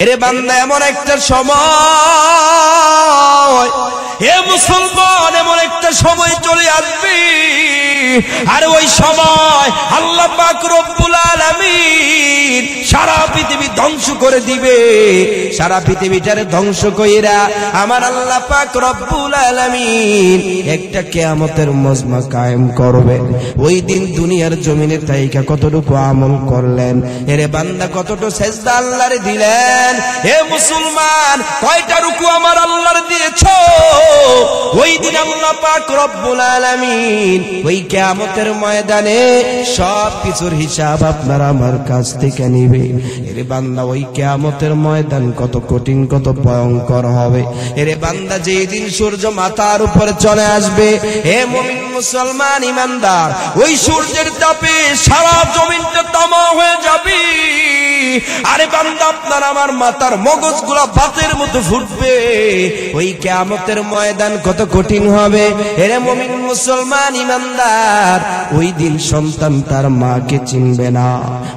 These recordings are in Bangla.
এরে বান্দা এমন একটা সময়, হে মুসলমান, এমন একটা সময় চলে আসবে, আর ওই সময় আল্লাহ পাক রব্বুল আলামিন সারা পৃথিবী ধ্বংস করে দিবে। সারা পৃথিবীটারে ধ্বংস কইরা আমার আল্লাহ পাক রব্বুল আলামিন একটা কিয়ামতের মজমা কায়েম করবে। ওই দিন দুনিয়ার জমিনে তাইকা কতটুকু আমল করলেন, এরে বান্দা কতটুকু সেজদা আল্লাহরে দিলেন, হে মুসলমান কয়টা রুকু আমার আল্লাহর দিয়েছো, ওই দিন আল্লাহ পাক রব্বুল আলামিন ওই কিয়ামতের ময়দানে সব কিছুর হিসাব আপনার আমার কাছ থেকে নিবে। এরে বান্দা ওই কিয়ামতের ময়দান কত কঠিন, কত ভয়ঙ্কর হবে। এরে বান্দা যেই দিন সূর্য মাথার উপরে চলে আসবে, হে মুমিন মুসলমান ইমানদার, ওই সূর্যের তাপে সারা জমিনটা তামা হয়ে যাবে। আরে বান্দা আপনার আমার মাথার মগজগুলা ভাতের মতো ফুটবে। ওই কিয়ামতের ময়দান কত কঠিন হবে। এরে মুমিন মুসলমান ইমানদার, ওই দিন সন্তান তার মাকে চিনবে না,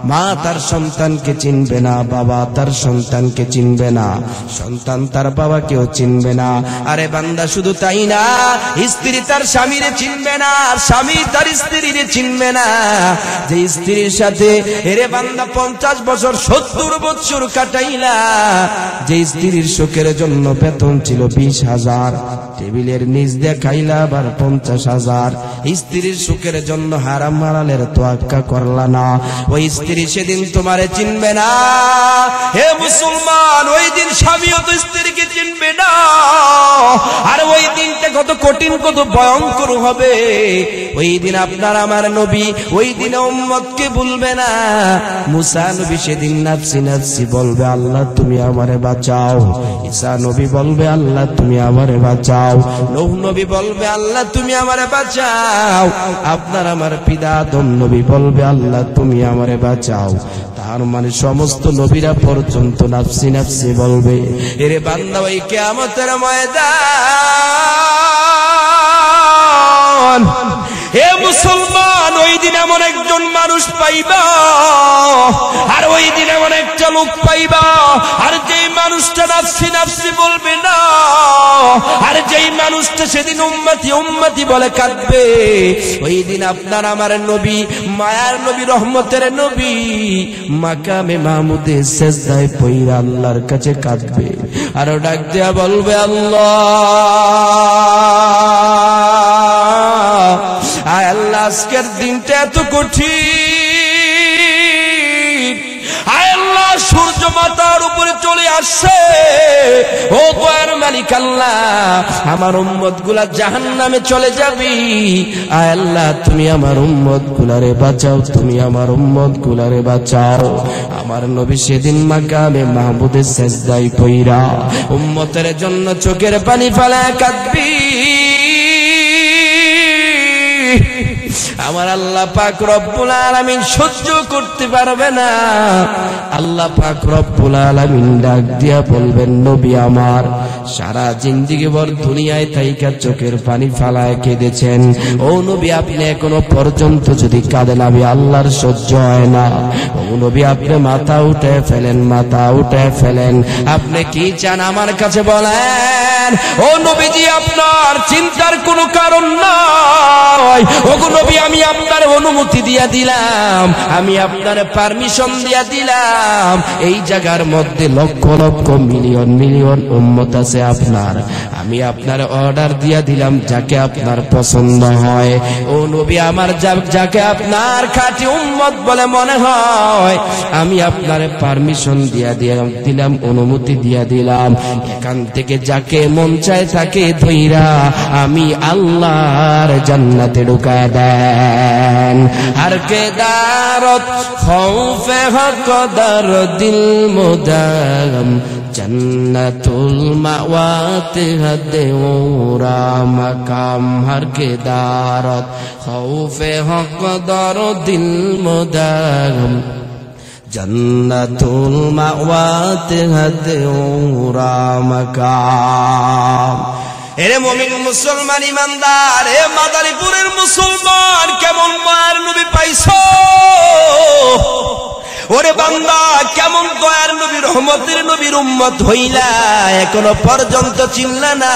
মা তার সন্তানকে চিনবে না, বাবা তার সন্তানকে চিনবে না, সন্তান তার বাবাকেও চিনবে না। আরে বান্দা শুধু তাই না, স্ত্রী তার স্বামীরে চিনবে না, স্বামী তার স্ত্রীরে চিনবে না। যে স্ত্রীর সাথে এরে বান্দা 50 বছর 70 বছর কাটাইলা, যে স্ত্রীর সুখের জন্য বেতন ছিল 20,000, টেবিলের নিচ দিয়ে খাইলা আবার 50,000, স্ত্রীর সুখের জন্য হারাম হালালের তোয়াক্কা করলা না, ওই স্ত্রী সেদিন তোমারে চিনবে না। হে মুসলমান, ওই দিন স্বামীও তো স্ত্রীকে চিনবে না। আর ওই দিনটা কত কঠিন, কত ভয়ঙ্কর হবে। ওই দিন আপনার আমার নবী ওই দিনে উম্মতকে বলবে না। মুসা নবী সেদিন নাফসি নাফসি বলবে, আল্লাহ তুমি আমারে বাঁচাও। ঈসা নবী বলবে, আল্লাহ তুমি আমারে বাঁচাও। নূহ নবী বলবে, আল্লাহ তুমি আমারে বাঁচাও। আপনার আমার পিতা আদম নবী বলবে, আল্লাহ তুমি আমারে বাঁচাও। তার মানে সমস্ত নবীরা পর্যন্ত নাফসি নাফসি বলবে। এরে বান্দা ওই কিয়ামতের ময়দান, হে মুসলমান, ওই দিন এমন একজন মানুষ পাইবা, আর ওই দিন এমন একটা লোক পাইবা, আর যেই মানুষটা নাফসি নাফসি বলবে না, আর যেই মানুষটা সেদিন উম্মতি উম্মতি বলে কাঁদবে, ওই দিন আপনার আমার নবী, মায়ার নবী, রহমতের নবী মাকামে মাহমুদে সেজদায় পইরা আল্লাহর কাছে কাঁদবে, আর ডাক দেয়া বলবে, আল্লাহ আয় আল্লাহ, আজকের দিনটা এত কঠিন। আয় আল্লাহ, সূর্য মাথার উপরে চলে আসছে। ও দয়ার মালিক আল্লাহ, আমার উম্মত গুলা জাহান্নামে চলে যাবি। আয় আল্লাহ, তুমি আমার উম্মত গুলারে বাঁচাও, তুমি আমার উম্মত গুলারে বাঁচাও। আমার নবী সেদিন মাকামে মাহমুদে সেজদায় পইরা উম্মতের জন্য চোখের পানি ফেলায় কাঁদবি। আমার আল্লাহ পাক রব্বুল আলামিন সহ্য করতে পারবে না। আল্লাহ পাক রব্বুল আলামিন ডাক দিয়া বলবেন, নবী আমার সারা জিন্দেগি ভর দুনিয়ায় থাইকা চোখের পানি ফালায় কেঁদেছেন, ও নবী আপনি এখনো পর্যন্ত যদি কাঁদেন আমি আল্লাহর সহ্য হয় না। ও নবী আপনি মাথা উঠে ফেলেন, মাথা উঠে ফেলেন, আপনি কি চান আমার কাছে বলেন। ও নবীজি, আপনার চিন্তার কোনো কারণ নাই। ও নবী, আমি আপনার অনুমতি দিয়া দিলাম, আমি আপনার পারমিশন দিয়া দিলাম। এই জায়গার মধ্যে লক্ষ লক্ষ মিলিয়ন মিলিয়ন উম্মত আছে আপনার, আমি আপনার অর্ডার দিয়া দিলাম যাকে আপনার পছন্দ হয়। ও নবী আমার, যাকে আপনার খাঁটি উম্মত বলে মনে হয়, আমি আপনার পারমিশন দিয়া দিলাম, অনুমতি দিয়া দিলাম। এখান থেকে যাকে মন চায় তাকে ধইরা আমি আল্লাহর জান্নাতে ঢুকায় দেন। আর কে দারত খৌফে হক দর দিল মুদাম জন্নতুল মাওয়াতে হদে ওরা মাকাম। হর কে দারত খৌফে হক দর দিল মুদাম জন্নতুল মাওয়াতে হদে ওরা মাকাম। এরে মুমিন মুসলমান ইমানদার, এ মাদারীপুরের মুসলমান, কেমন মায়ের নবী পাইছো? ওরে বান্দা, কেমন দয়ার নবী, রহমতের নবীর উম্মত হইলা, এখনো পর্যন্ত চিনলা না?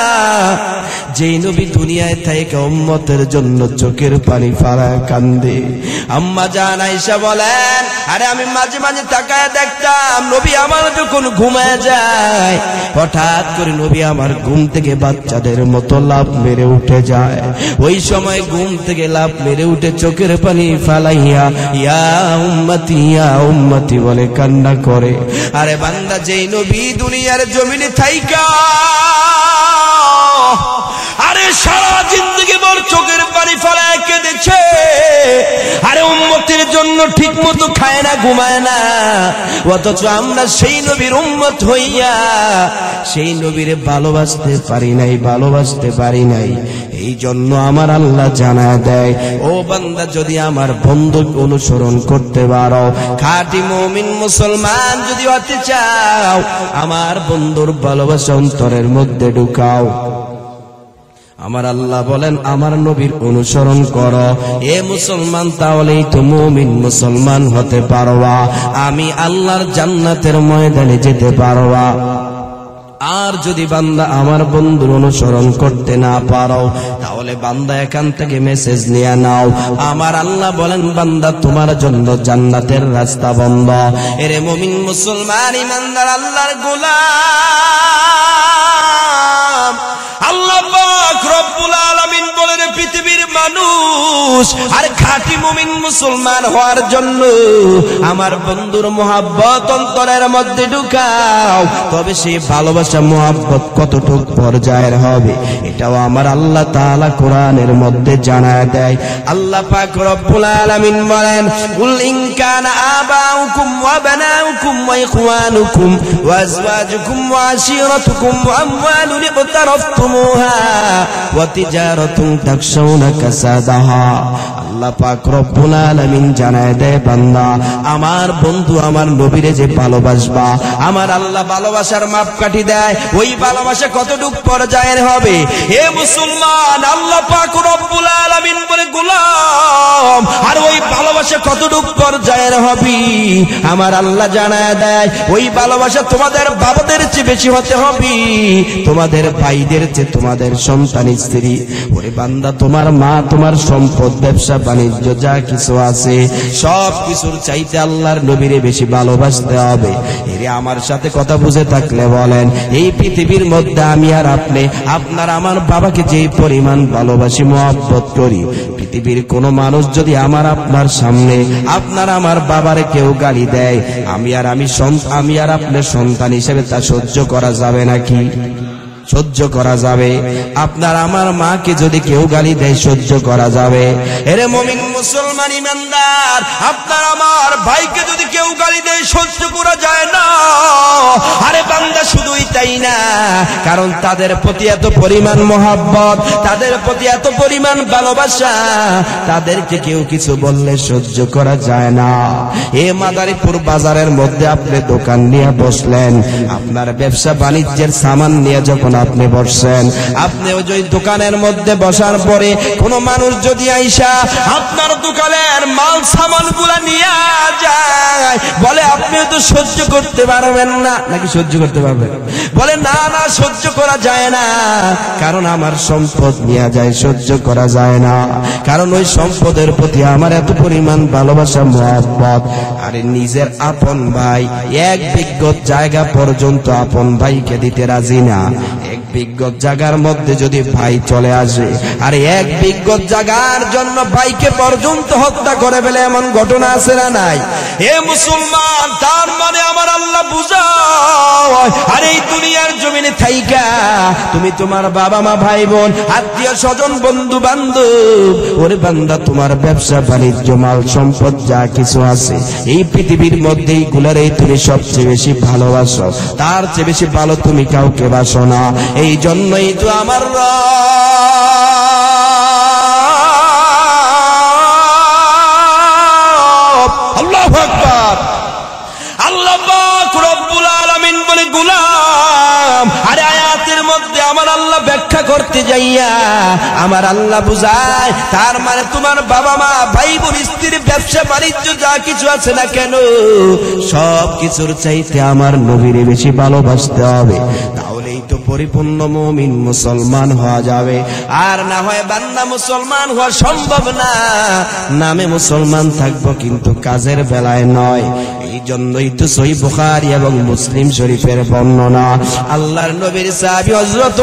যেই নবী দুনিয়ায় থেকে উম্মতের জন্য চোখের পানি ফালায় কান্দে। আম্মা জান আয়েশা বলেন, আরে আমি মাঝে মাঝে তাকায় দেখতাম নবী আমার যখন ঘুমায় যায়, হঠাৎ করে নবী আমার ঘুম থেকে বাচ্চাদের মতো লাফ মেরে উঠে যায়। ওই সময় ঘুম থেকে লাফ মেরে উঠে চোখের পানি ফালাইয়া ইয়া উম্মতি বলে কান্না করে। আরে বান্দা, যেই নবী দুনিয়ার জমিনে থাইকা আরে সারা জিন্দগি ভর চোখের পানি ফেলায় কেঁদেছে, আরে উম্মতের জন্য ঠিক মতো খায় না, ঘুমায় না, অথচ আমরা সেই নবীর উম্মত হইয়া সেই নবীরে ভালোবাসতে পারি নাই। এই জন্য আমার আল্লাহ জানায় দেয়, ও বান্দা, যদি আমার বন্ধুকে অনুসরণ করতে পারো, খাঁটি মুমিন মুসলমান যদি হতে চাও, আমার বন্ধুর ভালোবাসা অন্তরের মধ্যে ঢুকাও। আমার আল্লাহ বলেন, আমার নবীর অনুসরণ করো এ মুসলমান, তাহলেই তো মুমিন মুসলমান হতে পারবা, আমি আল্লাহর জান্নাতের ময়দানে যেতে পারবা। আর যদি বান্দা আমার বন্ধুর অনুসরণ করতে না পারো, তাহলে বান্দা এখান থেকে মেসেজ নিয়ে নাও, আমার আল্লাহ বলেন, বান্দা তোমার জন্য জান্নাতের রাস্তা বন্ধ। এরে মুমিন মুসলমান ইমানদার আল্লাহর গোলাম, আল্লাহ পাক রব্বুল আলামিন বলেন, পৃথিবীর মানুষ আর খাঁটি মুমিন মুসলমান হওয়ার জন্য আমার বন্ধুর মোহাব্বত অন্তরের মধ্যে ঢুকাও। তবে সেই ভালোবাসা মোহাব্বত কতটুকু পর্যায়ের হবে, এটাও আমার আল্লাহ তাআলা কোরআনের মধ্যে জানায় দেয়। আল্লাহ পাক রব্বুল আলামিন বলেন, কুল ইন কানা আবাউকুম ওয়া বানাউকুম ওয়া ইখওয়ানুকুম ওয়া আজওয়াজুকুম ওয়া আশীরাতুকুম ওয়া আমওয়ালুন ইqtaraftumūhā ওয়া তিজারাতুন তাখশাউনা কাসাদাহা। আল্লাহ পাক রব্বুল আলামিন জানায় দেয়, বান্দা আমার বন্ধু আমার নবীরে যে ভালোবাসবা, আমার আল্লাহ ভালোবাসার মাপকাঠি দেয়, ওই ভালোবাসা কতটুকু পর্যায়ের হবে। হে মুসলমান, আল্লাহ পাক রব্বুল আলামিন বলে, গোলাম, আর ওই ভালোবাসা কতটুকু পর্যায়ের হবে আমার আল্লাহ জানায় দেয়, ওই ভালোবাসা তোমাদের বাবাদের চেয়ে বেশি হতে হবে, তোমাদের ভাইদের চেয়ে, তোমাদের সন্তান স্ত্রী। ওরে বান্দা, তোমার মা, তোমার সম্পদ, ব্যবসা বাণিজ্য যা কিছু আছে, সব কিছুর চাইতে আল্লাহর নবীরে বেশি ভালোবাসতে হবে। এরে আমার সাথে কথা বুঝে থাকলে বলেন, এই পৃথিবীর মধ্যে আমি আর আপনি, আপনার আমার বাবাকে যেই পরিমাণ ভালোবাসি, মহব্বত করি, পৃথিবীর কোন মানুষ যদি আমার আপনার সামনে আপনার আমার বাবারে কেউ গালি দেয়, আমি আর আপনার সন্তান হিসেবে তা সহ্য করা যাবে নাকি? সহ্য করা যাবে? আপনার আমার মাকে যদি কেউ গালি দেয়, সহ্য করা যাবে? এরে মুমিন মুসলমান ইমানদার, আপনার আমার ভাইকে যদি কেউ গালি দেয়, সহ্য করা যায় না। আরে বান্দা, শুধুই তাই না, কারণ তাদের প্রতি এত পরিমাণ মহব্বত, তাদের প্রতি এত পরিমাণ ভালোবাসা, তাদেরকে কেউ কিছু বললে সহ্য করা যায় না। এ মাদারীপুর বাজারের মধ্যে আপনি দোকান নিয়ে বসলেন, আপনার ব্যবসা বাণিজ্যের সামান নিয়ে যখন আপনি বসছেন, আপনি ওই দোকানের মধ্যে বসার পরে কোন মানুষ যদি আইসা আপনার দোকানের মাল সামান গুলা নিয়ে যায়, বলে আপনি তো সহ্য করতে পারবেন না, নাকি সহ্য করতে পারবেন? বলে না, সহ্য করা যায় না, কারণ আমার সম্পদ নিয়ে যায়, সহ্য করা যায় না, কারণ ওই সম্পদের প্রতি আমার এত পরিমাণ ভালোবাসা, মহব্বত। আরে নিজের আপন ভাই এক বিঘত জায়গা পর্যন্ত আপন ভাইকে দিতে রাজি না। এক বিঘত জায়গার মধ্যে যদি ভাই চলে আসে, আর এক বিঘত জায়গার জন্য ভাইকে পর্যন্ত হত্যা করে ফেলে, এমন ঘটনা আছে না নাই? হে মুসলমান, তার মানে আমার আল্লাহ বুঝাও, আর এই দুনিয়ার জমিনে থাইকা তুমি তোমার বাবা মা, ভাই বোন, আত্মীয় স্বজন, বন্ধু বান্ধব, ওরে বান্দা, তোমার ব্যবসা বাণিজ্য, মাল সম্পদ যা কিছু আছে এই পৃথিবীর মধ্যে, এইগুলারই তুমি সবচেয়ে বেশি ভালোবাসো, তার চেয়ে বেশি ভালো তুমি কাউকে বাসো না। এই জন্যই তো আমার আল্লাহু আকবার, আল্লাহ পাক রব্বুল আলামিন বলে, গোলাম, আরে আয়াতের মধ্যে আমার আল্লাহ রক্ষা করতে যাইয়া আমার আল্লাহ বুঝায়, তার মানে তোমার বাবা মা ভাই বোন স্ত্রীর ব্যবসা বাণিজ্য যা কিছু আছে না কেন সব কিছুর চাইতে আমার নবীরে বেশি ভালোবাসতে হবে, তাহলেই তো পরিপূর্ণ মুমিন মুসলমান হওয়া যাবে। আর না হয় বান্দা মুসলমান হওয়া সম্ভব না, নামে মুসলমান থাকবো কিন্তু কাজের বেলায় নয়। এই জন্যই তো সহিহ বুখারী এবং মুসলিম শরীফের বর্ণনা, আল্লাহর নবীর সাহাবী হযরত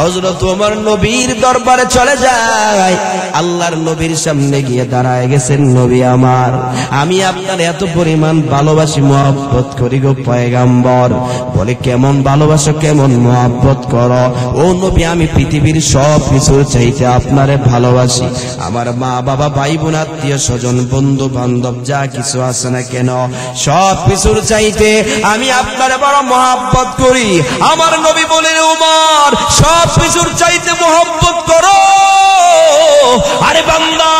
হযরত ওমর নবীর দরবারে চলে যায়, আল্লাহর নবীর সামনে গিয়ে দাঁড়ায় গেছেন, নবী আমার, আমি আপনার এত পরিমাণ ভালোবাসি মহব্বত করি গো পয়গম্বর। বলে কেমন ভালোবাসো, কেমন মহব্বত করো? ও নবী, আমি পৃথিবীর সব কিছুর চাইতে আপনারে ভালোবাসি, আমার মা বাবা ভাই বোন আত্মীয় স্বজন বন্ধু বান্ধব যা কিছু আছে না কেন সব কিছুর চাইতে আমি আপনারে বড় মহব্বত করি। আমার নবী বলেন, ওমর সব কিছুর চাইতে মহব্বত করো। আরে বান্দা,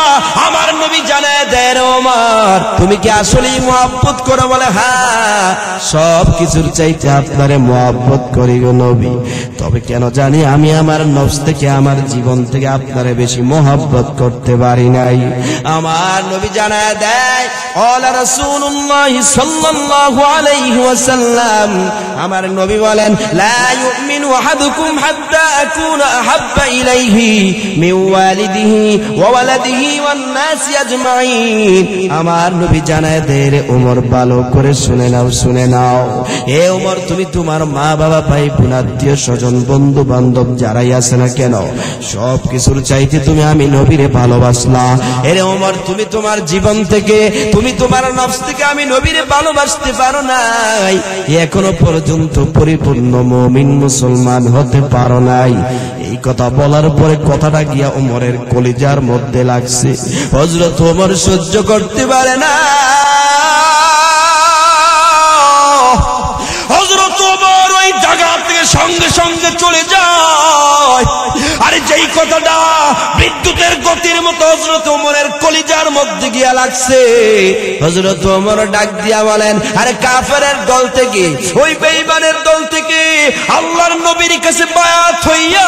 আমার নবী জানায় দেয়, ওমর তুমি কি আসলেই মহব্বত করো? বলে হ্যাঁ, সব কিছুর চাইতে আপনারে মহব্বত করি গো নবী, তবে কেন জানি আমি আমার নফস থেকে আমার জীবন থেকে আপনারে বেশি মহব্বত করতে পারি নাই। আমার নবী জানায় দেয়, ক্বালা রাসূলুল্লাহ সাল্লাল্লাহু আলাইহি ওয়াসাল্লাম, আমার নবী বলেন, লা ইউমিনু আহাদুকুম হাত্তা আকুনা আহাব্বা ইলাইহি মিন ওয়ালিদিহি ওয়া ওয়ালাদিহি ওয়ান নাসি আজমাইন। আমার নবী জানায় দেয়, রে ওমর ভালো করে শুনে নাও, শুনে নাও। হে ওমর, তুমি তোমার মা বাবা ভাই বোন আত্মীয় স্বজন বন্ধু বান্ধব যারাই আছে না কেন সব কিছুর চাইতে তুমি আমি নবীরে ভালোবাসলা। এরে ওমর, তুমি তোমার জীবন থেকে, তুমি তোমার নফস থেকে আমি নবীরে ভালোবাসতে পারো নাই, এখনো পর্যন্ত পরিপূর্ণ মুমিন মুসলমান হতে পারো নাই। এই কথা বলার পরে কথাটা গিয়া ওমরের কলিজার মধ্যে লাগছে। হযরত ওমর সহ্য করতে পারে না, হযরত ওমর ওই জায়গা থেকে সঙ্গে সঙ্গে চলে যায়। আরে যেই কথাটা বিদ্যুতের গতির মতো হযরত ওমরের কলিজার মধ্যে গিয়া লাগছে, হযরত ওমর ডাক দিয়া বলেন, আরে কাফেরের দল থেকে, ওই বেঈমানের দল থেকে আল্লাহর নবীর কাছে বায়াত হইয়া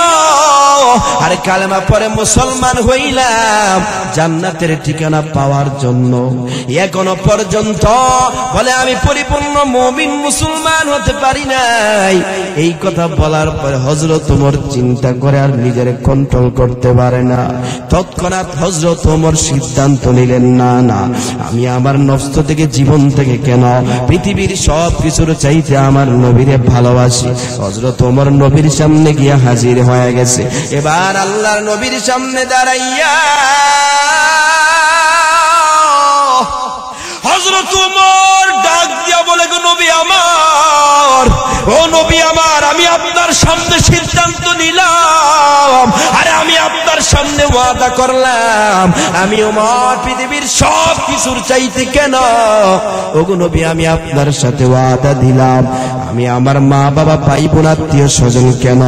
আরে কালেমা পড়ে মুসলমান হইলাম জান্নাতের ঠিকানা পাওয়ার জন্য। এখনো পর্যন্ত বলে আমি পরিপূর্ণ মুমিন মুসলমান হতে পারি নাই। এই কথা বলার পরে হযরত ওমর চিন্তা করে আর নিজের কন্ট্রোল করতে পারে না। তৎক্ষণাৎ হযরত ওমর সিদ্ধান্ত নিলেন, না না, আমি আমার নফস থেকে জীবন থেকে কেন পৃথিবীর সব কিছুর চাইতে আমার নবীরে ভালোবাসি। হযরত ওমর নবীর সামনে গিয়া হাজির হয়ে গেছে। এবার আল্লাহর নবীর সামনে দাঁড়াইয়া হযরত ওমর ডাক দিয়া বলে, গো নবী আমার, ও নবী আমার, আমি আপনার সামনে সিদ্ধান্ত নিলাম, আরে আমি আপনার সামনে ওয়াদা করলাম, আমি ওমর পৃথিবীর সব কিছুর চাইতে কেন, ওগো নবী আমি আপনার সাথে ওয়াদা দিলাম, আমি আমার মা বাবা ভাই বোন আত্মীয় স্বজন কেন,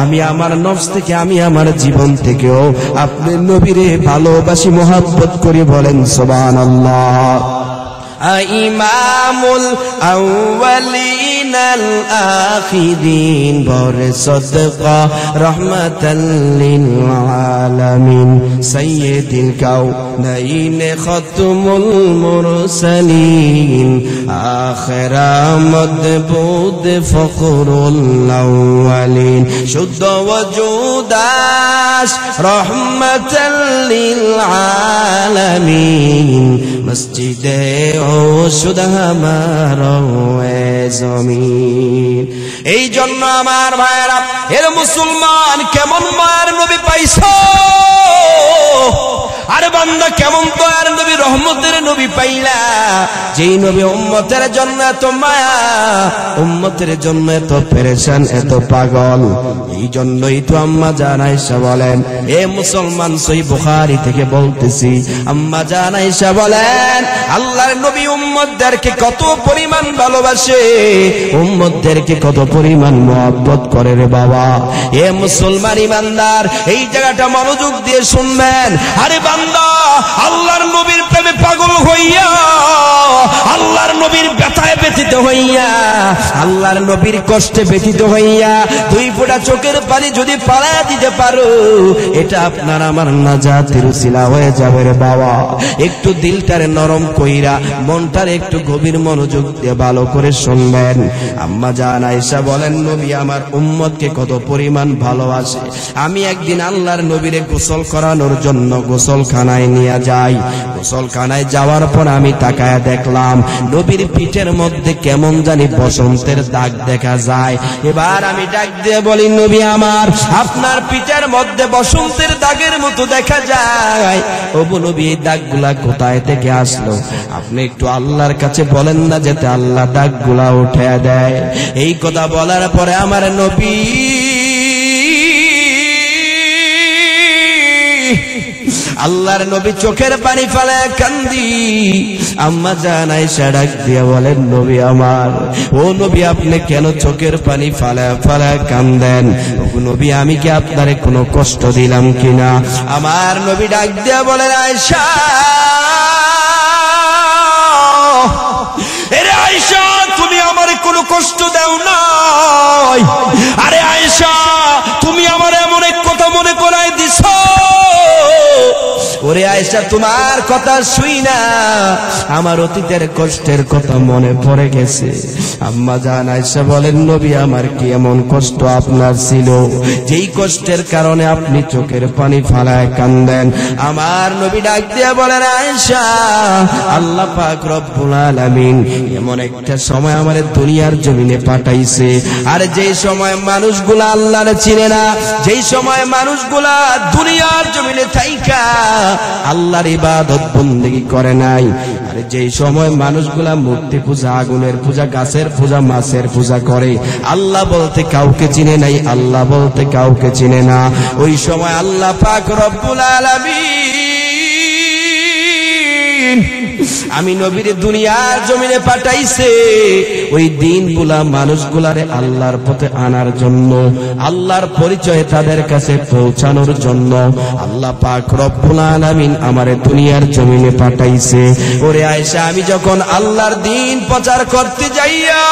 আমি আমার নফস থেকে, আমি আমার জীবন থেকেও আপনি নবীরে ভালোবাসি, মহব্বত করে। বলেন সুবহানাল্লাহ। ইমামুল আউয়ালিনাল আখিরিন বরে সদকা রহমাতাল লিল আলামিন সাইয়্যিদুল কাউনাইন খাতমুল মুরসালিন আখিরা মদবুদ ফখরুল আউয়ালিন শুদ্ধ ওজুদাস রহমাতাল লিল আলামিন মসজিদে ও শুধু আমার জমিন। এই জন্য আমার ভাইরা, এর মুসলমান কেমন মায়ের নবী পাইছো? আরে বান্দা, কেমন দয়ার নবী, রহমতের নবী পাইলা, যেই নবী উম্মতের জন্য এত মায়া, উম্মতের জন্য এত পেরেশান, এত পাগল। এই জন্যই তো আম্মা জান আয়েশা বলেন, এ মুসলমান, সহিহ বুখারী থেকে বলতেছি, আম্মা জান আয়েশা বলেন, আল্লাহর নবী উম্মতদেরকে কত পরিমাণ ভালোবাসে, উম্মতদেরকে কত পরিমাণ মহব্বত করে রে বাবা। এ মুসলমান ইমানদার, এই জায়গাটা মনোযোগ দিয়ে শুনবেন। আরে বান্দা, আল্লাহর নবীর প্রেমে পাগল হইয়া, আল্লাহর নবীর ব্যথায় ব্যথিত হইয়া আল্লাহর নবীর কষ্টে ব্যথিত হইয়া দুই ফোঁটা চোখের পানি যদি পালায়া দিতে পারো, এটা আপনার আমার নাজাতের উসিলা হয়ে যাবে রে বাবা। একটু দিলটারে নরম কইরা মনটারে একটু গভীর মনোযোগ দিয়ে ভালো করে শুনবেন। আম্মা জান আয়েশা বলেন, নবী আমার উম্মতকে কত পরিমাণ ভালোবাসে। আমি একদিন আল্লাহর নবীরে গোসল করানোর জন্য গোসলখানায় নিয়ে যাই। গোসলখানায় যাওয়ার পর আমি তাকায়া দেখলাম নবীর পিঠের মধ্যে কেমন জানি বসন্তের দাগ দেখা যায়। এবার আমি ডাক দিয়ে বলি, নবী আমার, আপনার পিঠের মধ্যে বসন্তের দাগের মতো দেখা যায়। ওগো নবী, এই দাগগুলা কোথায় থেকে আসলো? আপনি একটু আল্লাহর কাছে বলেন না যাতে আল্লাহ দাগগুলা উঠে দেয়। এই কথা বলার পরে আমার নবী আল্লাহর নবী চোখের পানি ফেলায় কান্দি। আম্মা জান আয়েশা ডাক দিয়ে বলেন, নবী আমার, ও নবী, আপনি কেন চোখের পানি ফেলায় ফেলায় কান্দেন? ও নবী, আমি কি আপনারে কোনো কষ্ট দিলাম কিনা? আমার নবী ডাক দিয়ে বলেন, আয়েশা, এরে আয়েশা, তুমি আমারে কোনো কষ্ট দাও নাই। আরে আয়েশা, তুমি আমার এমন এক কথা মনে করাই দিছ। ওরে আয়েশা, তোমার কথা শুই না আমার অতীতের কষ্টের কথা মনে পড়ে গেছে। আম্মা জান আয়েশা বলেন, নবী আমার, কি এমন কষ্ট আপনার ছিল যেই কষ্টের কারণে আপনি চোখের পানি ফালায় কান্দেন? আমার নবী ডাক দিয়ে বলেন, আয়েশা, আল্লাহ পাক রব্বুল আলামিন এমন একটা সময় আমার দুনিয়ার জমিনে পাঠাইছে, আর যেই সময় মানুষগুলা আল্লাহরে চিনে না, যেই সময় মানুষগুলা দুনিয়ার জমিনে থাইকা আল্লাহর ইবাদত বন্দেগী করে নাই, আর যেই সময় মানুষগুলা মূর্তি পূজা, আগুনের পূজা, গাছের পূজা, মাছের পূজা করে, আল্লাহ বলতে কাউকে চিনে নাই, আল্লাহ বলতে কাউকে চিনে না, ওই সময় আল্লাহ পাক রব্বুল আলামিন আমি নবীর দুনিয়ার জমিনে পাঠাইছে ওই দিনগুলা মানুষগুলারে আল্লাহর পথে আনার জন্য, আল্লাহর পরিচয় তাদের কাছে পৌঁছানোর জন্য আল্লাহ পাক রব্বুল আলামিন আমারে দুনিয়ার জমিনে পাঠাইছে। ওরে আয়েশা, আমি যখন আল্লাহর দিন প্রচার করতে যাইয়া,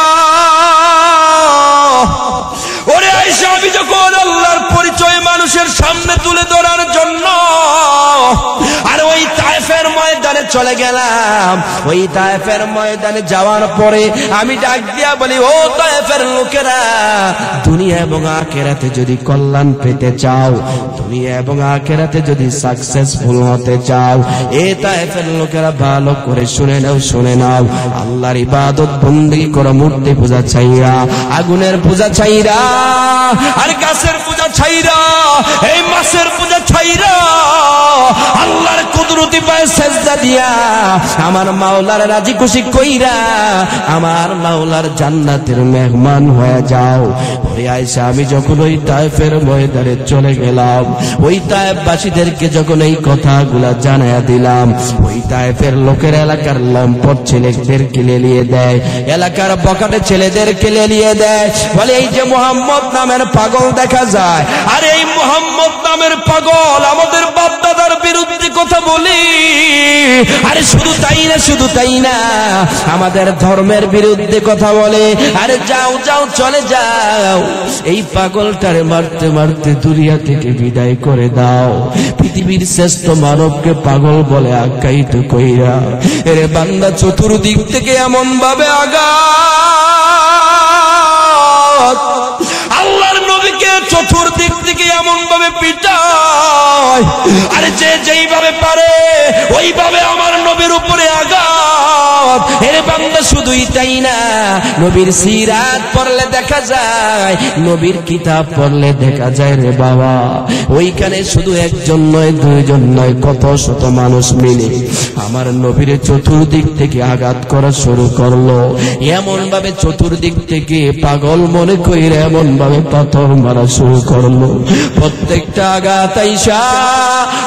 ওরে আয়েশা, আমি যখন আল্লাহর পরিচয় মানুষের সামনে তুলে ধরার জন্য আর ওই তায়েফের ময়দানে চলে গেলাম, ওই তায়েফের ময়দানে যাওয়ার পরে আমি ডাক দিয়া বলি, ও তায়েফের লোকেরা, দুনিয়া এবং আখিরাতে যদি কল্যাণ পেতে চাও, দুনিয়া এবং আখিরাতে যদি সাকসেসফুল হতে চাও, এ তায়েফের লোকেরা ভালো করে শুনে নাও, শুনে নাও, আল্লাহর ইবাদত বন্দেগী করো, মূর্তি পূজা ছাইরা, আগুনের পূজা ছাইরা, আর গাছের পূজা ছাইরা, এই মাছের পূজা ছাইরা, আল্লাহর কুদরতি পায়ে সেজদা দিয়া আমার মাওলার রাজি খুশি কইরা আমার মাওলার জান্নাতের মেহমান হয়ে যাও। ওরে আয়েশা, আমি যখন ওই তায়েফের ময়দানে চলে গেলাম, ওই তায়েফবাসীদেরকে যখন এই কথাগুলা জানায়া দিলাম, ওই তায়েফের লোকের এলাকার লম্পট ছেলেদেরকে লেলিয়ে দেয়, এলাকার বকাটে ছেলেদেরকে লেলিয়ে দেয়, বলে এই যে মুহাম্মদ নামের পাগল দেখা যায়, আর এই মুহাম্মদ নামের পাগল আমাদের বাপ দাদার বিরুদ্ধে কথা বলি, আরে শুধু তাই না, শুধু তাই না, আমাদের ধর্মের বিরুদ্ধে কথা বলে, আরে যাও যাও, চলে যাও, এই পাগলটারে মারতে মারতে দুনিয়া থেকে বিদায় করে দাও। পৃথিবীর শ্রেষ্ঠ মানবকে পাগল বলে আখ্যায়িত কইরা এরে বান্দা চতুর্দিক থেকে এমন ভাবে আঘাত, আল্লাহর নবীকে চতুর্দিক থেকে এমন ভাবে পিটায়, আরে যে যেইভাবে পারে ওইভাবে আমার নবীর উপরে আঘাত। এর বান্দা শুধুই তাই না, নবীর সিরাত পড়লে দেখা যায়, নবীর কিতাব পড়লে দেখা যায় রে বাবা, ওইখানে শুধু একজন নয়, দুইজন নয়, কত শত মানুষ মিলে আমার নবীর চতুর্দিক থেকে আঘাত করা শুরু করলো। এমন ভাবে চতুর্দিক থেকে পাগল মনে কইরা এমন ভাবে পাথর মারা শুরু করলো। প্রত্যেকটা আঘাত আইসা,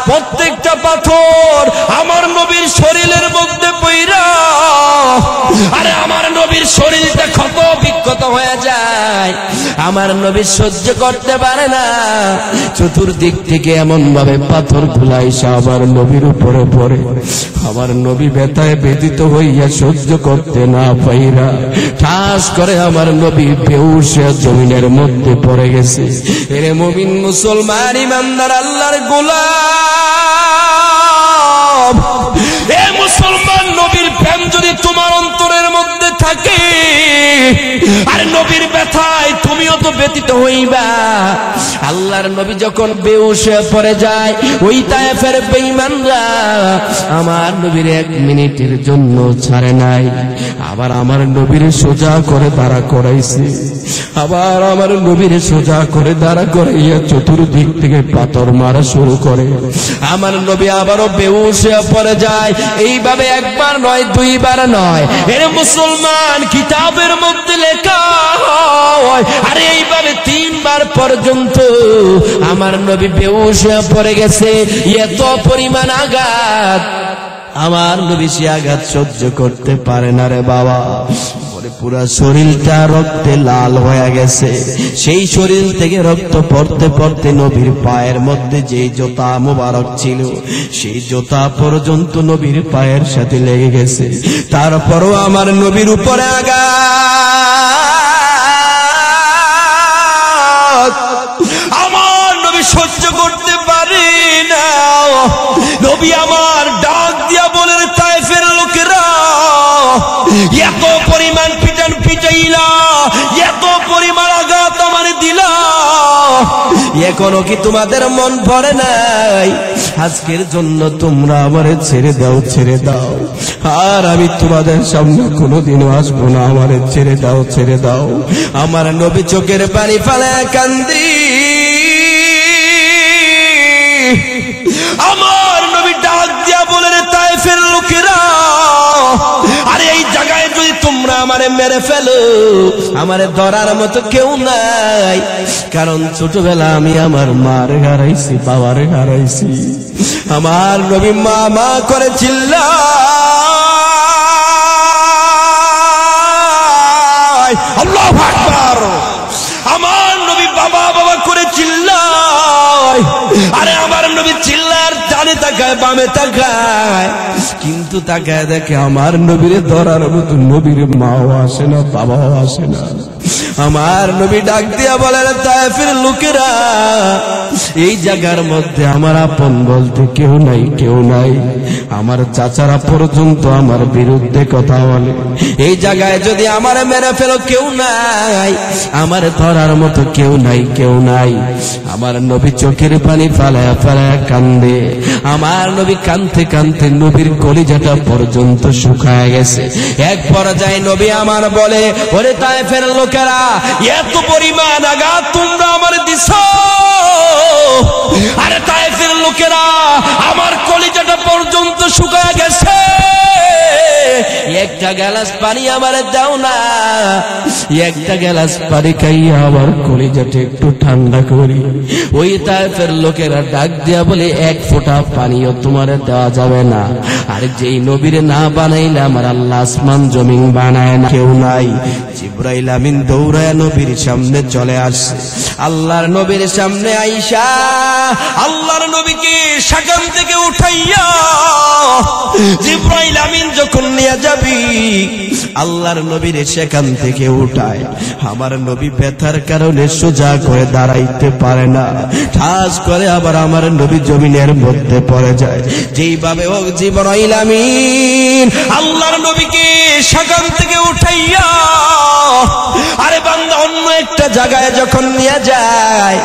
প্রত্যেকটা পাথর আমার নবীর শরীরের মধ্যে পইরা, আরে আমার নবীর শরীরটা ক্ষত বিক্ষত হয়ে যায়। আমার আমার নবী সহ্য করতে পারে না। চতুর্দিক থেকে এমন ভাবে পাথর গুলাইসা আমার নবীর উপরে পড়ে। আমার নবী ব্যথায় ব্যথিত হইয়া সহ্য করতে না পাইরা ঠাস করে আমার নবী বেহুশ হয়ে জমিনের মধ্যে পড়ে গেছে। এরে মুমিন মুসলমান ইমানদার আল্লাহর গোলাম, এ মুসলমান, নবীর প্রেম যদি তোমার অন্তরের মধ্যে থাকে আর নবীর ব্যথায় তুমিও তো ব্যথিত হইবা। আল্লাহর নবী যখন বেহুশ হয়ে পড়ে যায়, ওই তায়েফের বেঈমানরা আমার নবীর 1 মিনিটের জন্য ছাড়ে নাই। আবার আমার নবীর সোজা করে দাঁড়া করাইছে, আবার আমার নবীর সোজা করে দাঁড়া করাইয়া চতুর্দিক থেকে পাথর মারা শুরু করে। আমার নবী আবারও বেহুশ হয়ে পড়ে যায়। এইভাবে একবার নয়, 2 বার নয়, এর মুসলমান কিতাবের মধ্যে লেখা হয়। আর এইভাবে 3 বার পর্যন্ত আমার নবী বেহুশ হয়ে পড়ে গেছে। এত পরিমাণ আঘাত, আমার নবী সে আঘাত সহ্য করতে পারে না রে বাবা। পুরা শরীরটা রক্তে লাল হয়ে গেছে। সেই শরীর থেকে রক্ত পড়তে পড়তে নবীর পায়ের মধ্যে যে জুতা মোবারক ছিল, সেই জুতা পর্যন্ত নবীর পায়ের সাথে লেগে গেছে। তারপরও আমার নবীর উপরে আঘাত আমার নবী সহ্য করতে পারে না। নবী আমার ডাক দিয়া বলেন, তায়েফের লোকেরা এত পরিমাণ পিটান পিটাইলা, এত পরিমাণ আঘাত আমার দিলা, এখনো কি তোমাদের মন ভরে নাই? আজকের জন্য তোমরা আমারে ছেড়ে দাও, ছেড়ে দাও, আর আমি তোমাদের সামনে কোনোদিনও আসবো না। আমারে ছেড়ে দাও, ছেড়ে দাও। আমার নবী চোখের পানি ফেলে কান্দি। আমার নবী ডাক দিয়া বলেন, তায়েফের লোকেরা, আরে এই জায়গায় যদি তোমরা আমারে মেরে ফেলো, আমারে ধরার মতো কেউ নাই। কারণ ছোটবেলা আমি আমার মার হারাইছি, বাবার হারাইছি। আমার নবী মা মা করে চিল্লায়, আল্লাহু আকবার। আমার নবী বাবা বাবা করে চিল্লায়। আরে আমার নবী চিল্লার ডানে তাকায়, বামে তাকায়, কিন্তু তাকায় দেখে আমার নবীর ধরার মতো নবীর মাও আসে না, বাবাও আসে না। আমার নবী ডাক দিয়া বলেন, তায়েফের লোকেরা, এই জায়গার মধ্যে আমার আপন বলতে কেউ নাই, কেউ নাই। আমার চাচারা পর্যন্ত আমার বিরুদ্ধে কথা বলে। এই জায়গায় যদি আমার মেরে ফেলো, কেউ নাই, আমার ধরার মতো কেউ নাই, কেউ নাই। আমার নবী চোখের পানি ফালায়া ফালায়া কান্দে। আমার নবী কাঁদতে কাঁদতে নবীর কলিজাটা পর্যন্ত শুকায় গেছে। এক পর্যায়ে নবী আমার বলে, ওরে তায়েফের লোকেরা, এত পরিমাণ আঘাত তোমরা আমার দিছ, আরে তায়েফের লোকেরা আমার কলিজাটা পর্যন্ত শুকায় গেছে, একটা গ্লাস পানি আমারে দাও না। একটা গ্লাস পানি খাইয়া আমার কলিজাটা একটু ঠান্ডা করি। ওই তায়েফের লোকেরা ডাক দিয়া বলে, 1 ফোঁটা পানিও তোমারে দেওয়া যাবে না। আর যেই নবীরে না বানাইলে আমার আল্লাহ আসমান জমিন বানায় না। কেউ নাই। জিবরাইল আমিন দৌড়ায় নবীর সামনে চলে আসছে। আল্লাহর নবীর সামনে আইসা আল্লাহর নবীকে সেখান থেকে উঠাইয়া জিবরাইল আমিন যখন নিয়ে যাবি, আল্লাহর নবীর সেখান থেকে উঠায়। আমার নবী ব্যথার কারণে সোজা করে দাঁড়াইতে পারে না, ঠাস করে আবার আমার নবী জমিনের মধ্যে পড়ে যায়। যেইভাবে হোক জিবরাইল আমিন আল্লাহর নবীকে সেখান থেকে উঠাইয়া, আরে বান্দা অন্য একটা জায়গায় যখন নিয়ে যায়,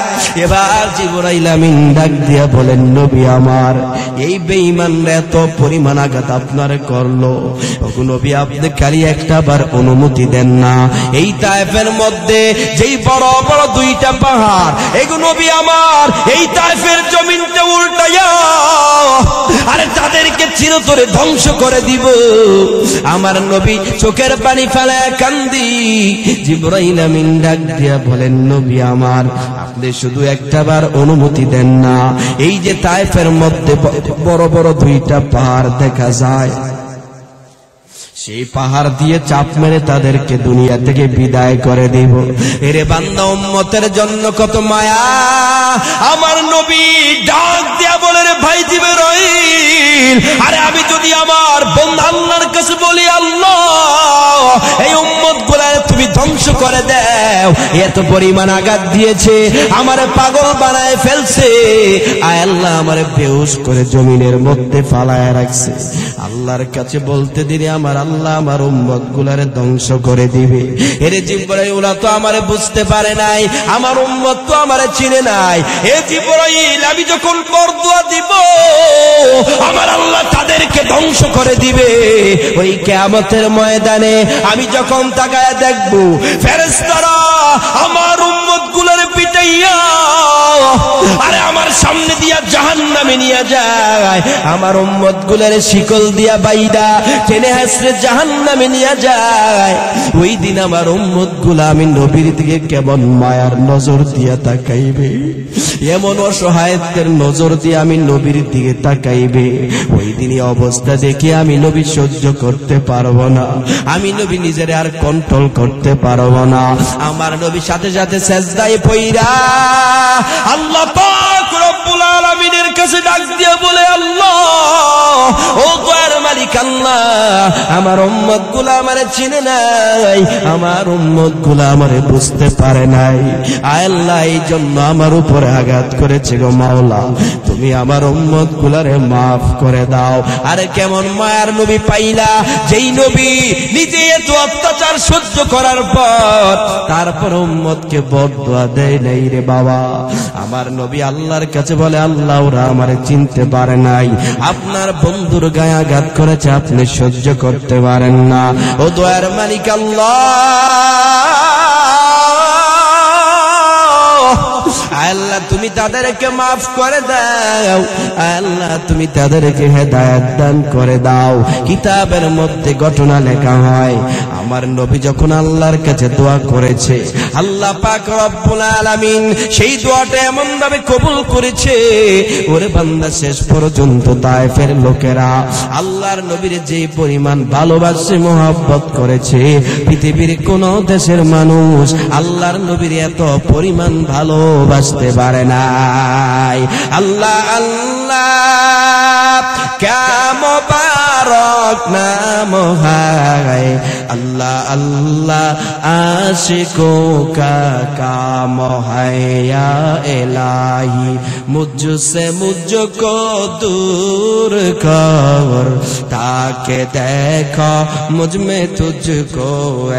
এবার জিবরাইল আমিন ডাক দিয়া বলেন, নবী আমার, এই বেঈমানরা এত পরিমাণ আঘাত আপনার করলো, ওগো নবী আপনি খালি একটা বার অনুমতি দেন না। এই তায়েফের মধ্যে যেই বড় বড় 2টা পাহাড়, এগো নবী আমার, এই তায়েফের জমিনটা উল্টাইয়া আরে তাদেরকে চিরতরে ধ্বংস করে দিব। আমার নবী চোখের পানি ফেলায় কান্দি। জিবরাইল আমিন ডাক দিয়া বলেন, নবী আমার, আপনি শুধু একটা বার অনুমতি দেন না। এই যে তায়েফের মধ্যে বড় বড় 2টা পাহাড় দেখা যায়, সেই পাহাড় দিয়ে চাপ মেরে তাদেরকে দুনিয়া থেকে বিদায় করে দিব। এরে বান্দা, উম্মতের জন্য কত মায়া। আমার নবী ডাক দিয়া বলে, রে ভাই জিবরাইল, আরে আমি যদি আমার বন্ধু আল্লাহর কাছে বলি, আল্লাহ এই উম্মত গুলার তুমি ধ্বংস করে দাও, এত পরিমাণ আঘাত দিয়েছে, আমারে পাগল বানায় ফেলছে, আয় আল্লাহ আমারে বেহুশ করে জমিনের মধ্যে ফালায় রাখছে, আল্লাহর কাছে বলতে দিলে আমার আল্লাহ আমার উম্মত গুলারে ধ্বংস করে দিবে। এরে জিবরাইল, ওরা তো আমারে বুঝতে পারে নাই, আমার উম্মত তো আমারে চিনে নাই। এ জিবরাইল, আমি যখন বরদুয়া দিব আমার আল্লাহ তাদেরকে ধ্বংস করে দিবে। ওই কিয়ামতের ময়দানে আমি যখন তাকায় দেখব, ফেরেশতারা আমার উম্মত গুলারে পিটাইয়া আরে আমার সামনে দিয়া জাহান্নামে নিয়ে যায়, আমার উম্মত গুলারে শিকল দিয়া বাইদা টেনে হাসরে জাহান্নামে নিয়ে যায়। ওই দিন আমার উম্মত গুলা আমি নবীর দিকে কেমন মায়ার নজর দিয়া তাকাইবে, এমন অসহায়ত্বের নজর দিয়ে আমি নবীর দিকে তাকাইবে। ওই দিনই অবস্থা দেখে আমি নবী সহ্য করতে পারবো না, আমি নবী নিজের আর কন্ট্রোল করতে পারবো না। আমার নবী সাথে সাথে সেজদায় পইরা আল্লাহ পাক রব্বুল আলামিনের কাছে ডাক দিয়ে বলে, আল্লাহ ও দয়ার মালিক আল্লাহ, আমার উম্মত গুলা আমারে চিনে নাই, আমার উম্মত গুলা আমারে বুঝতে পারে নাই, আয় আল্লাহ এই জন্য আমার উপরে আঘাত করেছে গো মাওলা, তুমি আমার উম্মত গুলারে মাফ করে দাও। আরে কেমন মায়ার নবী পাইলা, যেই নবী নিজে এত অত্যাচার সহ্য করার পর তারপর উম্মতকে বদদুয়া দেয় নাই রে বাবা। আমার নবী আল্লাহর কাছে বলে, আল্লাহ ওরা আমারে চিনতে পারে নাই, আপনার বন্ধুর গায়ে আঘাত করেছে, আপনি সহ্য করতে পারেন না। ও দয়ার মালিক আল্লাহ, আল্লাহ তুমি তাদেরকে মাফ করে দাও, আল্লাহ তুমি তাদেরকে হেদায়েত দান করে দাও। কিতাবের মধ্যে ঘটনা লেখা হয়, আমার নবী যখন আল্লাহর কাছে দোয়া করেছে, আল্লাহ পাক রব্বুল আলামিন সেই দোয়াটা এমন ভাবে কবুল করেছে, ওরে বান্দা শেষ পর্যন্ত তায়েফের লোকেরা আল্লাহর নবীর যে পরিমাণ ভালোবাসে মহব্বত করেছে, পৃথিবীর কোন দেশের মানুষ আল্লাহর নবীর এত পরিমাণ ভালোবাসতে পারে নাই। আল্লাহ আল্লাহ ক্যা মুবারক নাম है, अल्लाह अल्लाह आशिकों का काम है, या इलाही मुझसे मुझको दूर कर, ताकि देखो मुझ में तुझको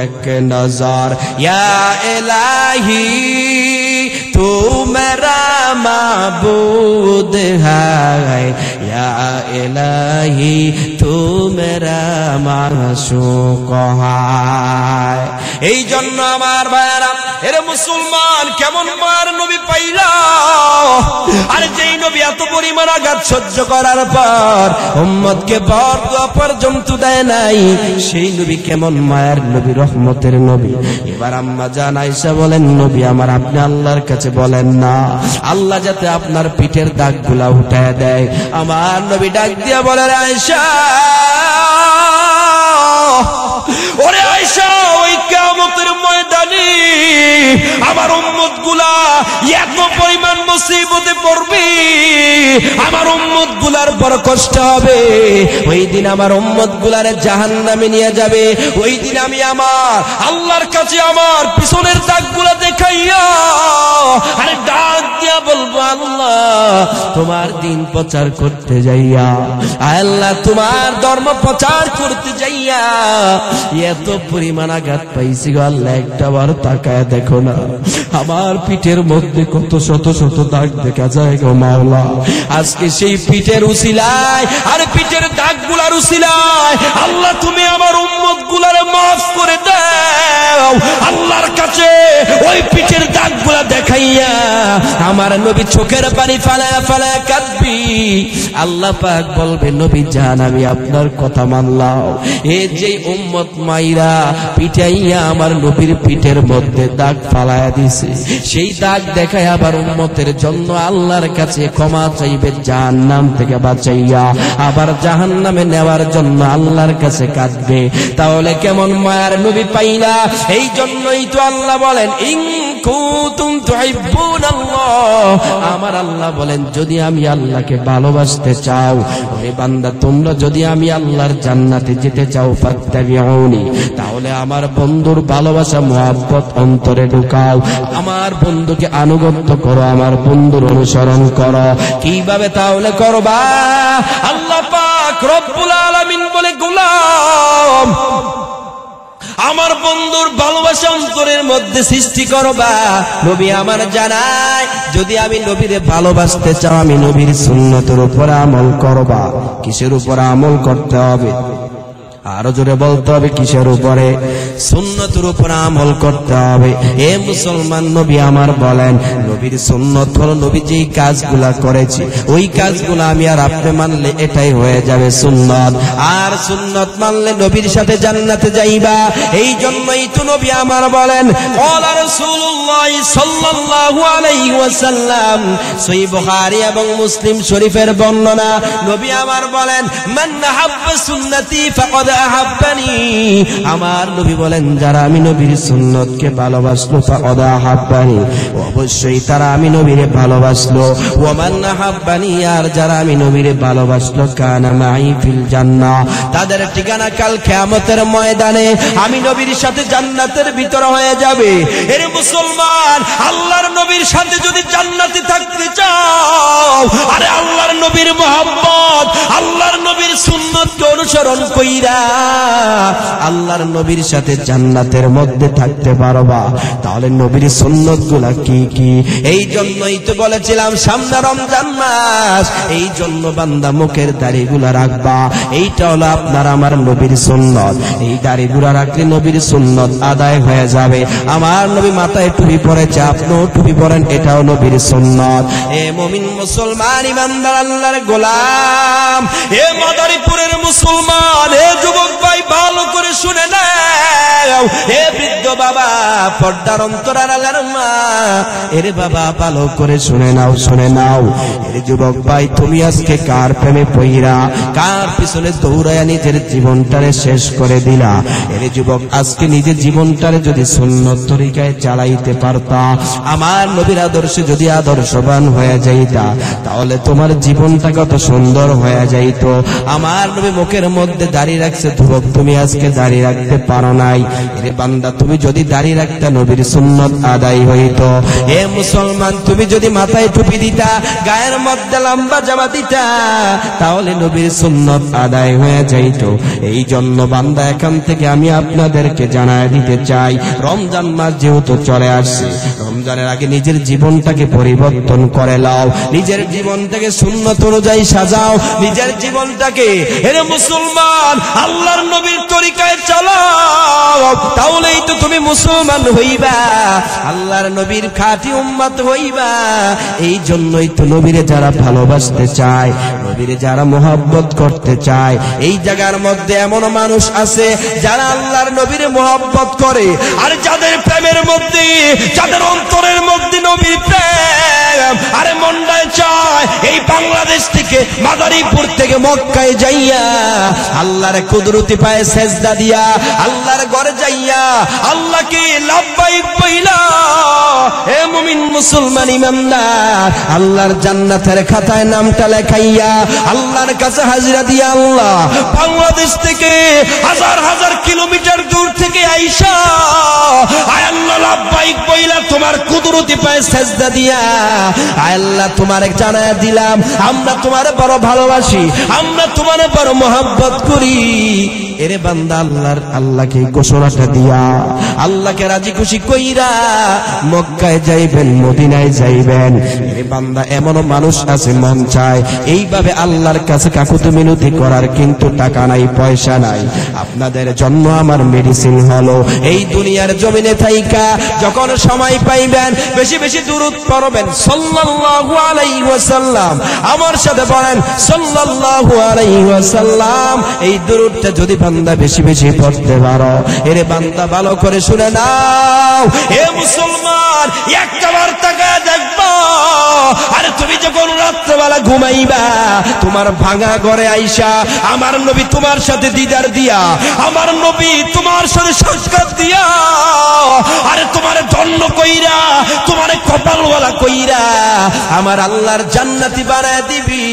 एक नजर, या इलाही तू मेरा माबूद है, या इलाही तू मेरा माशूक है। এই জন্য আমার ভাইরা, এরে মুসলমান, কেমন মার নবী পাইলা, আর যেই নবী এত পরিমাণ আঘাত সহ্য করার পর উম্মতকে বরদুয়া পর্যন্ত দেয় নাই, সেই নবী কেমন মায়ের নবী, রহমতের নবী। এবার আম্মা জান আয়েশা বলেন, নবী আমার আপনি আল্লাহর কাছে বলেন না আল্লাহ যাতে আপনার পিঠের দাগগুলা উঠায় দেয়। আমার নবী ডাক দিয়া বলেন, আয়েশা, ওরে আয়েশা, ওই কিয়ামতের ময়দানে আমার উম্মত গুলা এত পরিমাণ মুসিবতে পড়বে, আমার উম্মত গুলার বড় কষ্ট হবে, ওই দিন আমার উম্মত গুলারে জাহান্নামে নিয়ে যাবে। ওই দিন আমি আমার আল্লাহর কাছে আমার পিছনের দাগগুলা দেখাইয়া আরে ডাক দিয়া বলবো, আল্লাহ তোমার দিন প্রচার করতে যাইয়া, আল্লাহ তোমার ধর্ম প্রচার করতে যাইয়া এত পরিমাণ আঘাত পাইছি গো আল্লাহ, একটা বার তাকায় দেখো না আমার পিঠের মধ্যে কত শত শত দাগ দেখা যায় গো মাওলা। আজকে সেই পিঠের উসিলায় আর পিঠের দাগগুলার উসিলায় আল্লাহ তুমি আমার উম্মত গুলারে মাফ করে দাও। আল্লাহর কাছে ওই পিঠের দাগগুলা দেখাইয়া আমার নবী চোখের পানি ফালায়া ফালায়া কাঁদবি। আল্লাহ পাক বলবে নবী জান আমি আপনার কথা মানলাম। এই যে উম্মত মাইরা পিটাইয়া আমার নবীর পিঠের মধ্যে দাগ ফালায়া দিছে, সেই দাগ দেখায় আবার উম্মতের জন্য আল্লাহর কাছে ক্ষমা চাইবে, জাহান্নাম থেকে বাঁচাইয়া আবার জাহান্নামে নেওয়ার জন্য আল্লাহর কাছে কাঁদবে। তাহলে কেমন মায়ার নবী পাইলা? এই জন্যই তো আল্লাহ বলেন ইন কুনতুম তুহিব্বুনাল্লাহ, আমার আল্লাহ বলেন যদি আমি আল্লাহকে ভালোবাসতে চাও, ওরে বান্দা তোমরা যদি আমি আল্লাহর জান্নাতে যেতে চাও ফাত্তাবিউনি, তাহলে আমার বন্ধুর ভালোবাসা মুহাব্বত অন্তরে ঢুকাও, আমার বন্ধুকে আনুগত্য করো, আমার বন্ধুর অনুসরণ করো। কিভাবে তাহলে করবা? আল্লাহ পাক রব্বুল আলামিন বলে গোলাম আমার বন্ধুর ভালোবাসা অন্তরের মধ্যে সৃষ্টি করবা। নবী আমার জানায় যদি আমি নবীরে ভালোবাসতে চাও আমি নবীর সুন্নতের উপর আমল করবা। কিসের উপর আমল করতে হবে? আরো জোরে বলতে হবে কিসের উপরে? সুন্নতের উপর আমল করতে হবে। এ মুসলমান নবী আমার বলেন নবীর সুন্নত হলো নবী যেই কাজগুলা করেছে ওই কাজগুলা আমি আর আপনি মানলে এটাই হয়ে যাবে সুন্নত। আর সুন্নত মানলে নবীর সাথে জান্নাতে যাইবা। এই জন্যই তো নবী আমার বলেন ক্বালা রাসূলুল্লাহ সাল্লাল্লাহু আলাইহি ওয়াসাল্লাম, সহিহ বুখারী এবং মুসলিম শরীফের বর্ণনা, নবী আমার বলেন মান আহাব্বা সুন্নতি ফাকাদ আহাব্বানি, আমার নবী বলেন যারা আমি নবীর সুন্নতকে ভালোবাসলো ফাকাদ আহাব্বানি, অবশ্যই তারা আমি নবীরে ভালোবাসলো। ওয়া মান আহাব্বানি, আর যারা আমি নবীরে ভালোবাসলো কানা মাই ফিল জান্নাহ, তাদের ঠিকানা কাল কিয়ামতের ময়দানে আমি নবীর সাথে জান্নাতের ভিতর হয়ে যাবে। এর মুসলমান আল্লাহর নবীর সাথে যদি জান্নাতে থাকতে চাও, আরে আল্লাহর নবীর মুহাব্বত আল্লাহর নবীর সুন্নতকে অনুসরণ কইরা আল্লাহর নবীর সাথে জান্নাতের মধ্যে থাকতে পারবা। তাহলে নবীর সুন্নতগুলা কি কি? এই জন্যই তো বলেছিলাম সামনে রমজান মাস, এই জন্য বান্দা মুখের দাড়িগুলা রাখবা। এইটা হলো আপনার আমার নবীর সুন্নত। এই দাড়িগুলা রাখলে নবীর সুন্নত আদায় হয়ে যাবে। আমার নবী মাথায় টুপি পরেছে, আপনিও টুপি পরেন, এটাও নবীর সুন্নত। এ মুমিন মুসলমান ইমানদার আল্লাহর গোলাম, এ মাদারীপুরের মুসলমান, এ যুবক ভাই ভালো করে শুনে নাও, এ বৃদ্ধ বাবা, পর্দার অন্তরালের মা, এর বাবা ভালো করে শুনে নাও, শুনে নাও। এর যুবক ভাই তুমি আজকে কার প্রেমে পইরা কার পিছনে দৌড়ায়া নিজের জীবনটারে শেষ করে দিলা? এর যুবক আজকে নিজের জীবনটারে যদি সুন্নত তরিকায় চালাইতে পারতা, আমার নবীর আদর্শে যদি আদর্শবান হয়ে যাইতা, তাহলে তোমার জীবনটা কত সুন্দর হয়ে যাইত। আমার নবী মুখের মধ্যে দাড়ি রাখছে, যুবক তুমি আজকে দাড়ি রাখতে পারো নাই। এরে বান্দা তুমি যদি দাড়ি রাখতা নবীর সুন্নত আদায় হইত। এ মুসলমান তুমি যদি মাথায় টুপি দিতা, গায়ের মধ্যে লম্বা জামা দিতা, তাহলে নবীর সুন্নত আদায় হয়ে যাইত। এই জন্য বান্দা এখান থেকে আমি আপনাদেরকে জানায় দিতে চাই, রমজান মাস যেহেতু চলে আসছে, রমজানের আগে নিজের জীবনটাকে পরিবর্তন করে নাও, নিজের জীবনটাকে সুন্নত অনুযায়ী সাজাও, নিজের জীবনটাকে এর মুসলমান আল্লাহর নবীর তরিকায় চালাও, তাহলেই তো তুমি মুসলমান হইবা, আল্লাহর নবীর খাঁটি উম্মত হইবা। এই জন্যই তো নবীরে যারা ভালোবাসতে চায়, নবীরে যারা মুহাব্বত করতে চায়, এই জায়গার মধ্যে এমন মানুষ আছে যারা আল্লাহর নবীর মুহাব্বত করে, আর যাদের প্রেমের মধ্যে, যাদের অন্তরের মধ্যে নবীর প্রেম, আরে মনটায় চায় এই বাংলাদেশ থেকে মাদারীপুর থেকে মক্কায় যাইয়া আল্লাহর কুদরতি পায়ে সেজদা দিয়া আল্লাহর ঘরে যাইয়া আল্লাহকে লাব্বাইক বইলা। হে মুমিন মুসলমান ইমানদার, আল্লাহর জান্নাতের খাতায় নামটা লেখাইয়া আল্লাহর কাছে হাজিরা দিয়া আল্লাহ বাংলাদেশ থেকে হাজার হাজার কিলোমিটার দূর থেকে আইসা আয় আল্লাহ লাব্বাইক বইলা তোমার কুদরতি পায়ে সেজদা দিয়া আয় আল্লাহ তোমারে জানায়া দিলাম আমরা তোমারে বড় ভালোবাসি, আমরা তোমারে বড় মহব্বত করি। এরে বান্দা আল্লাহকে ঘোষণাটা দিয়া আল্লাহকে রাজি খুশি কইরা মক্কায় যাইবেন, মদিনায় যাইবেন। এরে বান্দা এমন মানুষ আছে মন চায় এইভাবে আল্লাহর কাছে কাকুতি মিনতি করার, কিন্তু টাকা নাই, পয়সা নাই। আপনাদের জন্য আমার মেডিসিন হলো এই দুনিয়ার জমিনে থাইকা যখন সময় পাইবেন বেশি বেশি দুরূদ পড়বেন সাল্লাল্লাহু আলাইহি ওয়াসাল্লাম। আমার সাথে বলেন সাল্লাল্লাহু আলাইহি ওয়াসাল্লাম। এই দুরূদটা যদি বান্দা বেশি বেশি পড়তে পারো, এরে বান্দা ভালো করে শুনে নাও, হে মুসলমান, একবার তাকায় দেখবা, আরে তুমি যখন রাত্রেবেলা ঘুমাইবা, তোমার ভাঙা ঘরে আইসা আমার নবী তোমার সাথে দিদার দিয়া, আমার নবী তোমার সাথে সাক্ষাৎ দিয়া, আরে তোমার ধন্য কইরা, তোমার কপালওয়ালা কইরা আমার আল্লাহর জান্নাতি বানায় দিবি।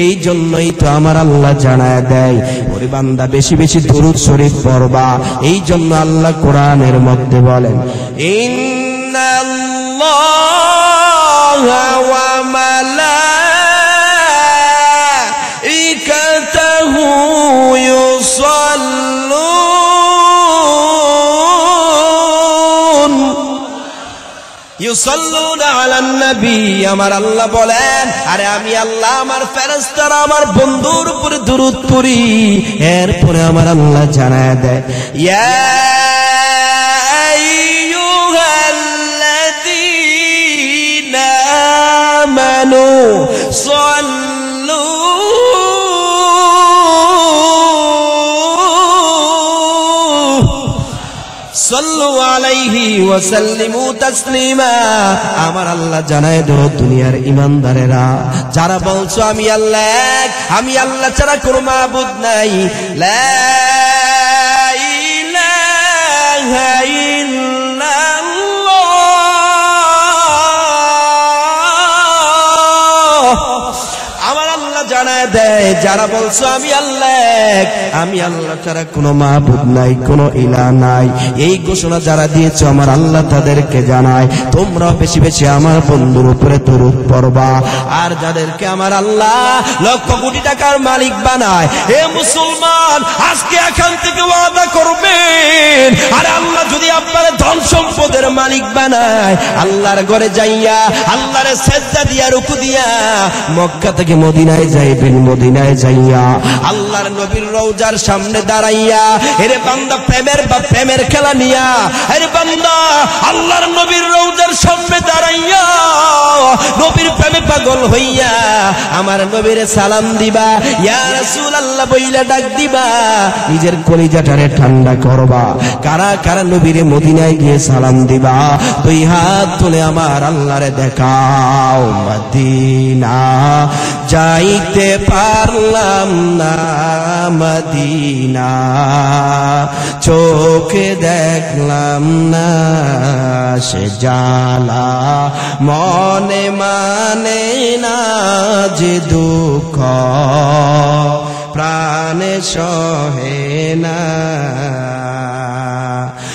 এই জন্যই তো আমার আল্লাহ জানায় দেয়, ওরে বান্দা বেশি বেশি দুরূদ শরীফ পড়বা। এই জন্য আল্লাহ কোরআনের মধ্যে বলেন, ইন্নাল্লাহা ওয়া মালাইকাতাহু ইউসাল্লুনা আলান নবী। আমার আল্লাহ বলেন, আরে আমি আল্লাহ আমার ফেরেশতারা আমার বন্ধুর উপরে দুরূদ পড়ি। এরপরে আমার আল্লাহ জানায় দেয়, ইয়া আইয়ুহাল্লাযীনা আমানু সাল্লু সাল্লু আলাইহি ওয়া সাল্লিমু তাসলিমা। আমার আল্লাহ জানায় দাও দুনিয়ার ঈমানদারেরা যারা বলছো আমি আল্লাহ এক, আমি আল্লাহ ছাড়া কোনো মাবুদ নাই, লা ইলাহা ইল্লাল্লাহ। আমার আল্লাহ জানায় দেয় যারা বলছো আমি আল্লাহ এক, আমি আল্লাহ ছাড়া কোনো মাবুদ নাই, কোনো ইলাহ নাই, এই ঘোষণা যারা দিয়েছো আমার আল্লাহ তাদেরকে জানায় তোমরা বেশি বেশি আমার বন্ধুর উপরে দুরূদ পড়বা। আর যাদেরকে আমার আল্লাহ লক্ষ কোটি টাকার মালিক বানায়, হে মুসলমান, আজকে এখান থেকে ওয়াদা করবেন, আর আল্লাহ যদি আপনার ধন সম্পদের মালিক বানায়, আল্লাহর ঘরে যাইয়া আল্লাহর সেজদা দিয়া রুকু দিয়া মক্কা থেকে মদিনায় যাইবেন, মদিনায় যাইয়া আল্লাহর নবীর রওজার সামনে দাঁড়াইয়া, এরে বান্দা প্রেমের খেলা নিয়া, এরে বান্দা আল্লাহর নবীর রওজার সামনে দাঁড়াইয়া নবীর প্রেমে পাগল হইয়া আমার নবীর সালাম দিবা, ইয়া রাসূলুল্লাহ বইলা ডাক দিবা, নিজের কলিজাটারে ঠান্ডা করবা। কারা কারা নবীর মদিনায় গিয়ে সালাম দিবা, দুই হাত তুলে আমার আল্লাহরে দেখাও। মদিনা যাইতে পারলাম না, মদিনা চোখে দেখলাম না, সে জ্বালা মনে মানে না, যে দুঃখ প্রাণে সহে না।